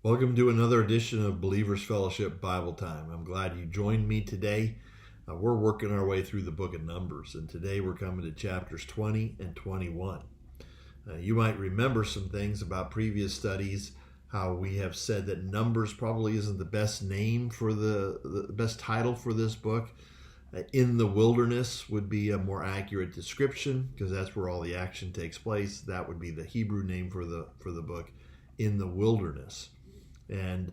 Welcome to another edition of Believers Fellowship Bible Time. I'm glad you joined me today. We're working our way through the book of Numbers, and today we're coming to chapters 20 and 21. You might remember some things about previous studies, how we have said that Numbers probably isn't the best name for the best title for this book. In the Wilderness would be a more accurate description, because that's where all the action takes place. That would be the Hebrew name for the book, In the Wilderness. And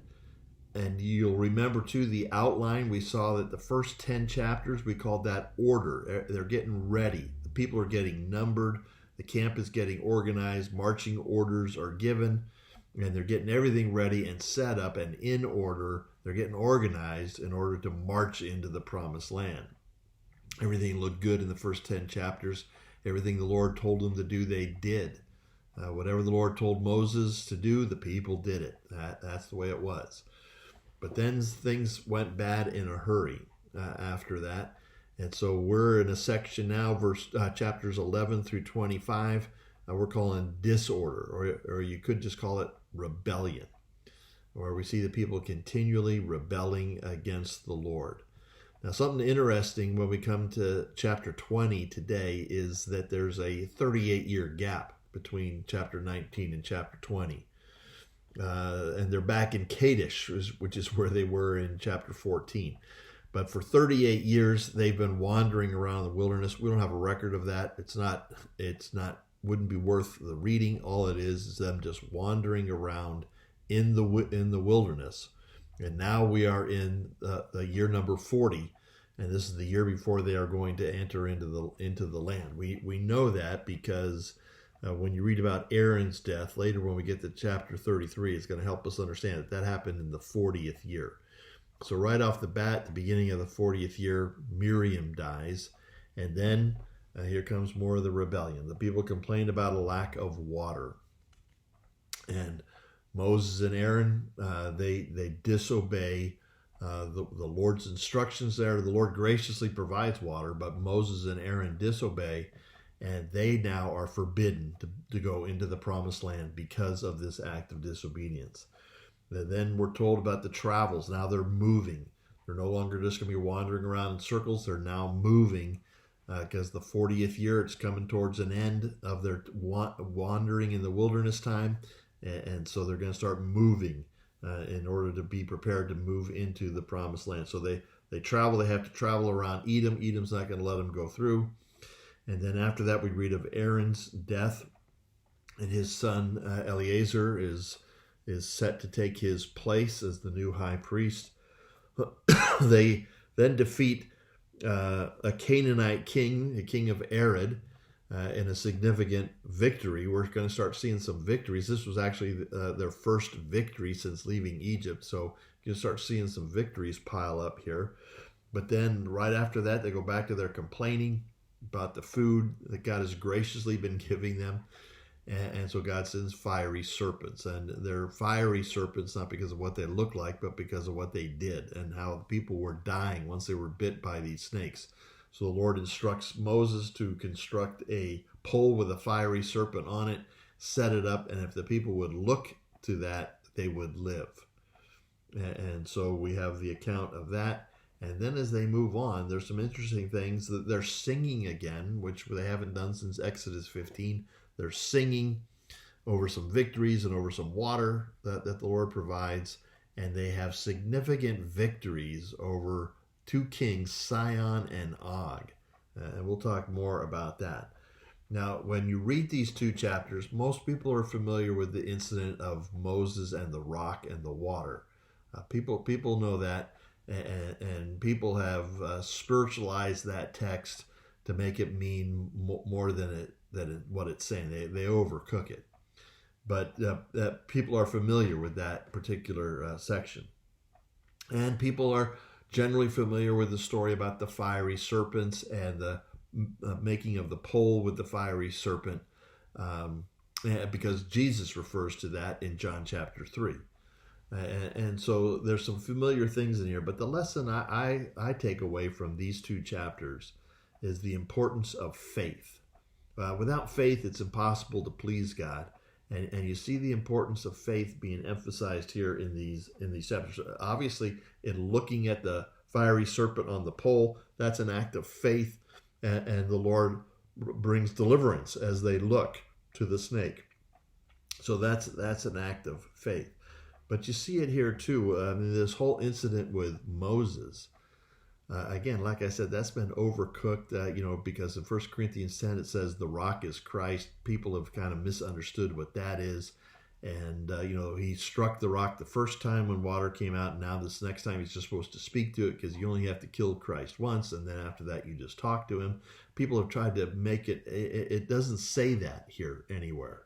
you'll remember too the outline. We saw that the first 10 chapters, we called that order. They're getting ready. The people are getting numbered. The camp is getting organized. Marching orders are given, and they're getting everything ready and set up and in order. They're getting organized in order to march into the promised land. Everything looked good in the first 10 chapters. Everything the Lord told them to do, they did. Whatever the Lord told Moses to do, the people did it. That's the way it was. But then things went bad in a hurry after that. And so we're in a section now, chapters 11 through 25, we're calling disorder, or you could just call it rebellion, where we see the people continually rebelling against the Lord. Now, something interesting when we come to chapter 20 today is that there's a 38-year gap between chapter 19 and chapter 20. And they're back in Kadesh, which is where they were in chapter 14. But for 38 years, they've been wandering around the wilderness. We don't have a record of that. Wouldn't be worth the reading. All it is them just wandering around in the wilderness. And now we are in the year number 40. And this is the year before they are going to enter into the land. We know that because when you read about Aaron's death, later when we get to chapter 33, it's going to help us understand that happened in the 40th year. So right off the bat, the beginning of the 40th year, Miriam dies. And then here comes more of the rebellion. The people complained about a lack of water. And Moses and Aaron, they disobey the Lord's instructions there. The Lord graciously provides water, but Moses and Aaron disobey. And they now are forbidden to go into the promised land because of this act of disobedience. Then we're told about the travels. Now they're moving. They're no longer just going to be wandering around in circles. They're now moving because the 40th year, it's coming towards an end of their wandering in the wilderness time. And so they're going to start moving in order to be prepared to move into the promised land. So they travel. They have to travel around Edom. Edom's not going to let them go through. And then after that, we read of Aaron's death, and his son Eleazar is set to take his place as the new high priest. They then defeat a Canaanite king, a king of Arad, in a significant victory. We're going to start seeing some victories. This was actually their first victory since leaving Egypt, so you can start seeing some victories pile up here. But then right after that, they go back to their complaining about the food that God has graciously been giving them. And so God sends fiery serpents. And they're fiery serpents not because of what they look like, but because of what they did and how the people were dying once they were bit by these snakes. So the Lord instructs Moses to construct a pole with a fiery serpent on it, set it up, and if the people would look to that, they would live. And so we have the account of that. And then as they move on, there's some interesting things that they're singing again, which they haven't done since Exodus 15. They're singing over some victories and over some water that the Lord provides. And they have significant victories over two kings, Sihon and Og. And we'll talk more about that. Now, when you read these two chapters, most people are familiar with the incident of Moses and the rock and the water. People know that. And people have spiritualized that text to make it mean more than what it's saying. They overcook it. But people are familiar with that particular section. And people are generally familiar with the story about the fiery serpents and the making of the pole with the fiery serpent, because Jesus refers to that in John chapter 3. And so there's some familiar things in here, but the lesson I take away from these two chapters is the importance of faith. Without faith, it's impossible to please God. And you see the importance of faith being emphasized here in these chapters. Obviously, in looking at the fiery serpent on the pole, that's an act of faith, and the Lord brings deliverance as they look to the snake. So that's an act of faith. But you see it here too. This whole incident with Moses. Again, like I said, that's been overcooked, because in 1 Corinthians 10 it says the rock is Christ. People have kind of misunderstood what that is. And, he struck the rock the first time when water came out. And now this next time he's just supposed to speak to it, because you only have to kill Christ once. And then after that, you just talk to him. People have tried to make it doesn't say that here anywhere.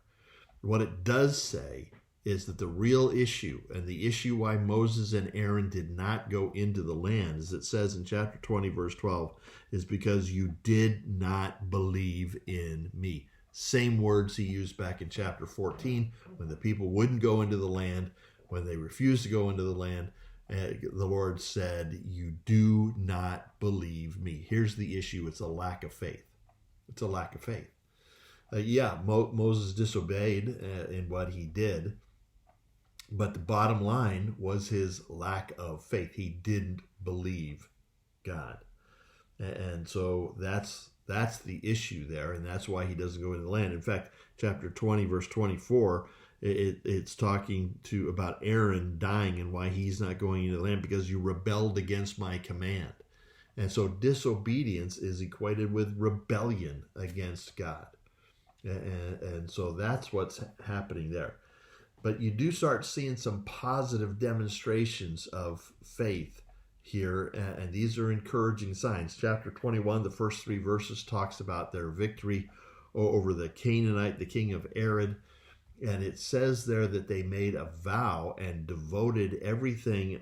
What it does say is that the real issue, and the issue why Moses and Aaron did not go into the land, as it says in chapter 20, verse 12, is because you did not believe in me. Same words he used back in chapter 14 when the people wouldn't go into the land, when they refused to go into the land. The Lord said, you do not believe me. Here's the issue. It's a lack of faith. It's a lack of faith. Moses disobeyed in what he did, but the bottom line was his lack of faith. He didn't believe God. And so that's the issue there, and that's why he doesn't go into the land. In fact, chapter 20, verse 24, it's talking about Aaron dying and why he's not going into the land, because you rebelled against my command. And so disobedience is equated with rebellion against God. And so that's what's happening there. But you do start seeing some positive demonstrations of faith here, and these are encouraging signs. Chapter 21, the first 3 verses, talks about their victory over the Canaanite, the king of Arad. And it says there that they made a vow and devoted everything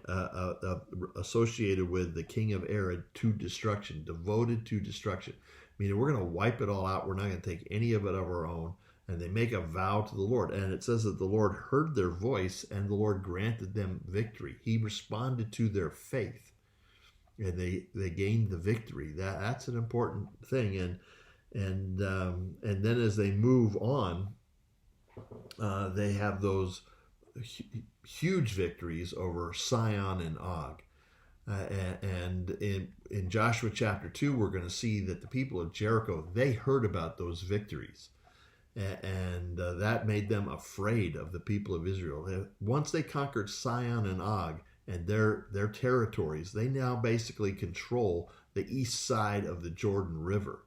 associated with the king of Arad to destruction, devoted to destruction. Meaning we're going to wipe it all out. We're not going to take any of it of our own. And they make a vow to the Lord. And it says that the Lord heard their voice and the Lord granted them victory. He responded to their faith. And they gained the victory. That's an important thing. And then as they move on, they have those huge victories over Sihon and Og. And in Joshua chapter 2, we're going to see that the people of Jericho, they heard about those victories. And that made them afraid of the people of Israel. Once they conquered Sihon and Og and their territories, they now basically control the east side of the Jordan River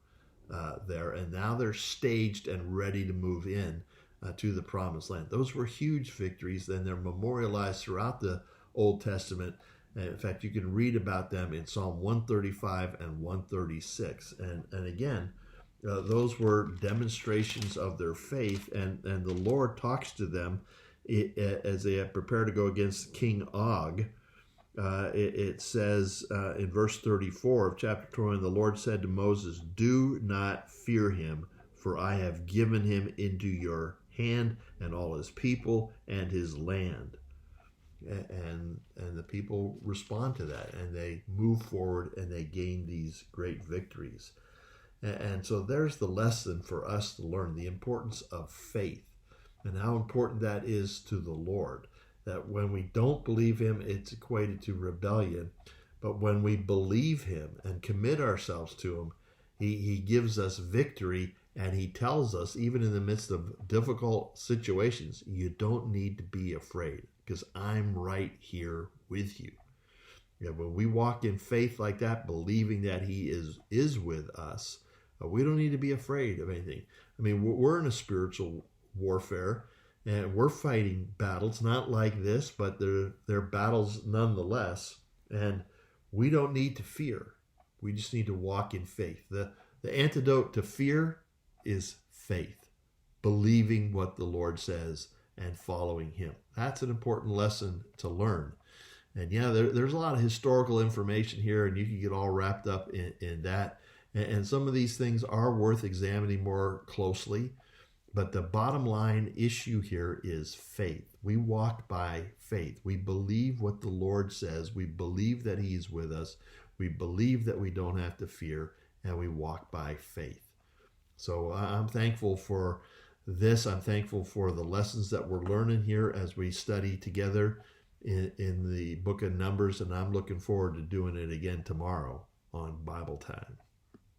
there. And now they're staged and ready to move in to the promised land. Those were huge victories, and they're memorialized throughout the Old Testament. In fact, you can read about them in Psalm 135 and 136. And again, those were demonstrations of their faith, and the Lord talks to them as they prepare to go against King Og. It says in verse 34 of chapter 20, the Lord said to Moses, do not fear him, for I have given him into your hand and all his people and his land. And the people respond to that, and they move forward and they gain these great victories. And so there's the lesson for us to learn, the importance of faith and how important that is to the Lord. That when we don't believe him, it's equated to rebellion. But when we believe him and commit ourselves to him, he gives us victory, and he tells us, even in the midst of difficult situations, you don't need to be afraid, because I'm right here with you. When we walk in faith like that, believing that he is with us, we don't need to be afraid of anything. I mean, we're in a spiritual warfare, and we're fighting battles, not like this, but they're battles nonetheless. And we don't need to fear. We just need to walk in faith. The antidote to fear is faith, believing what the Lord says and following him. That's an important lesson to learn. And there's a lot of historical information here, and you can get all wrapped up in that. And some of these things are worth examining more closely. But the bottom line issue here is faith. We walk by faith. We believe what the Lord says. We believe that he's with us. We believe that we don't have to fear, and we walk by faith. So I'm thankful for I'm thankful for the lessons that we're learning here as we study together in the book of Numbers, and I'm looking forward to doing it again tomorrow on Bible Time.